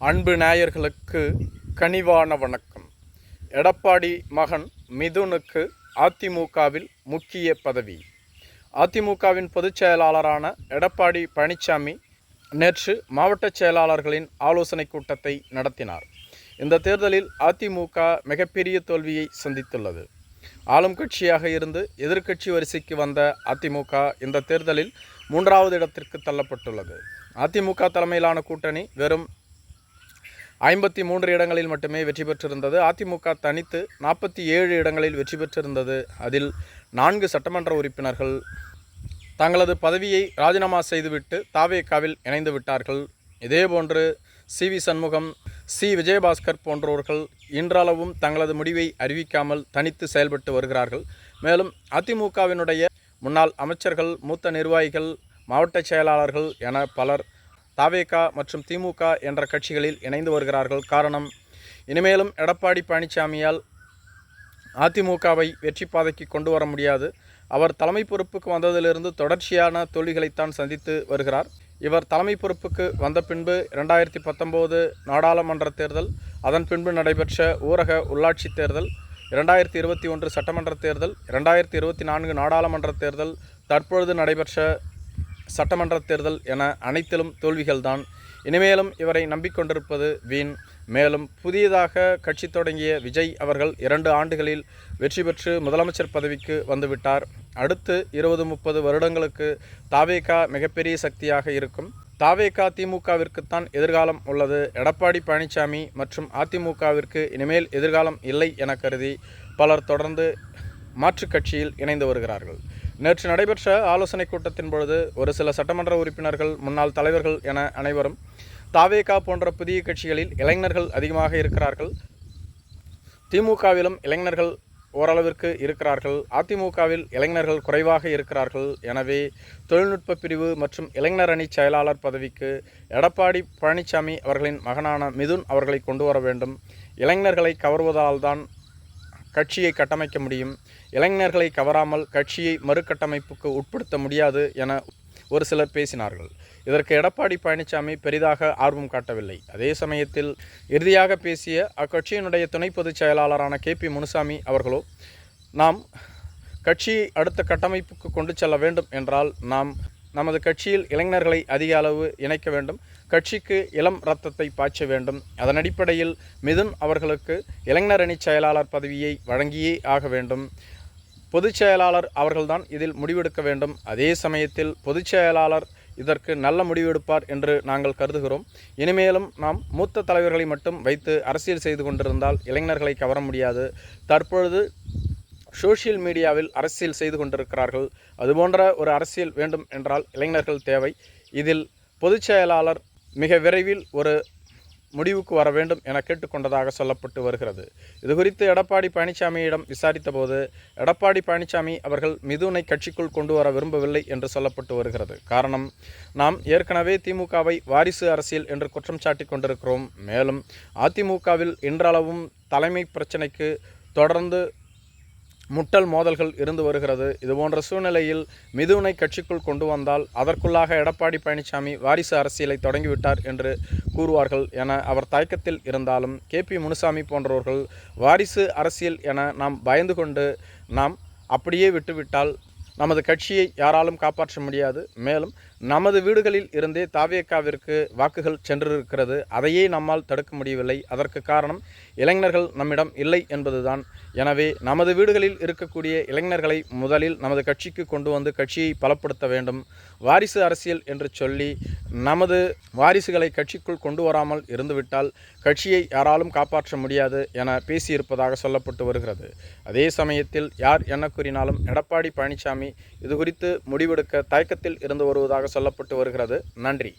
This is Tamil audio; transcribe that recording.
அன்பு நேயர்களுக்கு கனிவான வணக்கம். எடப்பாடி மகன் மிதுனுக்கு அதிமுகவில் முக்கிய பதவி. அதிமுகவின் பொதுச் செயலாளரான எடப்பாடி பழனிசாமி நேற்று மாவட்ட செயலாளர்களின் ஆலோசனை கூட்டத்தை நடத்தினார். இந்த தேர்தலில் அதிமுக மிகப்பெரிய தோல்வியை சந்தித்துள்ளது. ஆளும் கட்சியாக இருந்து எதிர்க்கட்சி வரிசைக்கு வந்த அதிமுக இந்த தேர்தலில் 3வது இடத்திற்கு தள்ளப்பட்டுள்ளது. அதிமுக தலைமையிலான கூட்டணி வெறும் 53 இடங்களில் மட்டுமே வெற்றி பெற்றிருந்தது. அதிமுக தனித்து 47 இடங்களில் வெற்றி பெற்றிருந்தது. அதில் 4 சட்டமன்ற உறுப்பினர்கள் தங்களது பதவியை ராஜினாமா செய்துவிட்டு தாவேகாவில் இணைந்து விட்டார்கள். இதேபோன்று சி.வி. சண்முகம், சி. விஜயபாஸ்கர் போன்றோர்கள் இன்றளவும் தங்களது முடிவை அறிவிக்காமல் தனித்து செயல்பட்டு வருகிறார்கள். மேலும் அதிமுகவினுடைய முன்னாள் அமைச்சர்கள், மூத்த நிர்வாகிகள், மாவட்ட செயலாளர்கள் என பலர் தாவேகா மற்றும் திமுக என்ற கட்சிகளில் இணைந்து வருகிறார்கள். காரணம், இனிமேலும் எடப்பாடி பழனிசாமியால் அதிமுகவை வெற்றி பாதைக்கு கொண்டு வர முடியாது. அவர் தலைமை பொறுப்புக்கு வந்ததிலிருந்து தொடர்ச்சியான தோல்விகளைத்தான் சந்தித்து வருகிறார். இவர் தலைமை பொறுப்புக்கு வந்த பின்பு 2019 நாடாளுமன்ற தேர்தல், அதன் பின்பு நடைபெற்ற ஊரக உள்ளாட்சி தேர்தல், 2021 சட்டமன்ற தேர்தல், 2024 நாடாளுமன்ற தேர்தல், தற்பொழுது நடைபெற்ற சட்டமன்ற தேர்தல் என அனைத்திலும் தோல்விகள்தான். இனிமேலும் இவரை நம்பிக்கொண்டிருப்பது வீண். மேலும் புதியதாக கட்சி தொடங்கிய விஜய் அவர்கள் 2 ஆண்டுகளில் வெற்றி பெற்று முதலமைச்சர் பதவிக்கு வந்துவிட்டார். அடுத்து 20-30 வருடங்களுக்கு தாவேகா மிகப்பெரிய சக்தியாக இருக்கும். தாவேகா திமுகவிற்குத்தான் எதிர்காலம் உள்ளது. எடப்பாடி பழனிசாமி மற்றும் அதிமுகவிற்கு இனிமேல் எதிர்காலம் இல்லை என கருதி பலர் தொடர்ந்து மாற்றுக் கட்சியில் இணைந்து வருகிறார்கள். நேற்று நடைபெற்ற ஆலோசனை கூட்டத்தின் பொழுது ஒரு சில சட்டமன்ற உறுப்பினர்கள், முன்னாள் தலைவர்கள் என அனைவரும் தாவேகா போன்ற புதிய கட்சிகளில் இளைஞர்கள் அதிகமாக இருக்கிறார்கள். திமுகவிலும் இளைஞர்கள் ஓரளவிற்கு இருக்கிறார்கள். அதிமுகவில் இளைஞர்கள் குறைவாக இருக்கிறார்கள். எனவே தொழில்நுட்ப பிரிவு மற்றும் இளைஞர் அணி செயலாளர் பதவிக்கு எடப்பாடி பழனிசாமி அவர்களின் மகனான மிதுன் அவர்களை கொண்டு வர வேண்டும். இளைஞர்களை கவர்வதால்தான் கட்சியை கட்டமைக்க முடியும். இளைஞர்களை கவராமல் கட்சியை மறுகட்டமைப்புக்கு உட்படுத்த முடியாது என ஒரு சிலர் பேசினார்கள். இதற்கு எடப்பாடி பழனிசாமி பெரிதாக ஆர்வம் காட்டவில்லை. அதே சமயத்தில் இறுதியாக பேசிய அக்கட்சியினுடைய துணை பொதுச் செயலாளரான கே.பி. முனுசாமி அவர்களோ, நாம் கட்சியை அடுத்த கட்டமைப்புக்கு கொண்டு செல்ல வேண்டும் என்றால் நாம் நமது கட்சியில் இளைஞர்களை அதிக அளவு இணைக்க வேண்டும். கட்சிக்கு இளம் இரத்தத்தை பாய்ச்ச வேண்டும். அதன் அடிப்படையில் மிதுன் அவர்களுக்கு இளைஞர் அணி செயலாளர் பதவியை வழங்கியே ஆக வேண்டும். பொதுச் செயலாளர் அவர்கள்தான் இதில் முடிவெடுக்க வேண்டும். அதே சமயத்தில் பொதுச் செயலாளர் இதற்கு நல்ல முடிவெடுப்பார் என்று நாங்கள் கருதுகிறோம். இனிமேலும் நாம் மூத்த தலைவர்களை மட்டும் வைத்து அரசியல் செய்து கொண்டிருந்தால் இளைஞர்களை கவர முடியாது. தற்பொழுது சோஷியல் மீடியாவில் அரசியல் செய்து கொண்டிருக்கிறார்கள். அதுபோன்ற ஒரு அரசியல் வேண்டும் என்றால் இளைஞர்கள் தேவை. இதில் பொதுச் செயலாளர் மிக விரைவில் ஒரு முடிவுக்கு வர வேண்டும் என கேட்டுக்கொண்டதாக சொல்லப்பட்டு வருகிறது. இது குறித்து எடப்பாடி பழனிசாமியிடம் விசாரித்த போது எடப்பாடி பழனிசாமி அவர்கள் மிதுனை கட்சிக்குள் கொண்டு வர விரும்பவில்லை என்று சொல்லப்பட்டு வருகிறது. காரணம், நாம் ஏற்கனவே திமுகவை வாரிசு அரசியல் என்று குற்றம் சாட்டி கொண்டிருக்கிறோம். மேலும் அதிமுகவில் இன்றளவும் தலைமை பிரச்சனைக்கு தொடர்ந்து முட்டல் மோதல்கள் இருந்து வருகிறது. இதுபோன்ற சூழ்நிலையில் மிதுனை கட்சிக்குள் கொண்டு வந்தால் அதற்குள்ளாக எடப்பாடி பழனிசாமி வாரிசு அரசியலை தொடங்கிவிட்டார் என்று கூறுவார்கள் என அவர் தயக்கத்தில் இருந்தாலும், கே.பி. முனுசாமி போன்றவர்கள் வாரிசு அரசியல் என நாம் பயந்து கொண்டு நாம் அப்படியே விட்டுவிட்டால் நமது கட்சியை யாராலும் காப்பாற்ற முடியாது. மேலும் நமது வீடுகளில் இருந்தே தாவேகாவிற்கு வாக்குகள் சென்றிருக்கிறது. அதையே நம்மால் தடுக்க முடியவில்லை. அதற்கு காரணம் இளைஞர்கள் நம்மிடம் இல்லை என்பதுதான். எனவே நமது வீடுகளில் இருக்கக்கூடிய இளைஞர்களை முதலில் நமது கட்சிக்கு கொண்டு வந்து கட்சியை பலப்படுத்த வேண்டும். வாரிசு அரசியல் என்று சொல்லி நமது வாரிசுகளை கட்சிக்குள் கொண்டு வராமல் இருந்துவிட்டால் கட்சியை யாராலும் காப்பாற்ற முடியாது என பேசியிருப்பதாக சொல்லப்பட்டு வருகிறது. அதே சமயத்தில் யார் என்ன கூறினாலும் எடப்பாடி பழனிசாமி இது குறித்து முடிவெடுக்க தயக்கத்தில் இருந்து வருவதாக சொல்லப்பட்டு வருகிறது. நன்றி.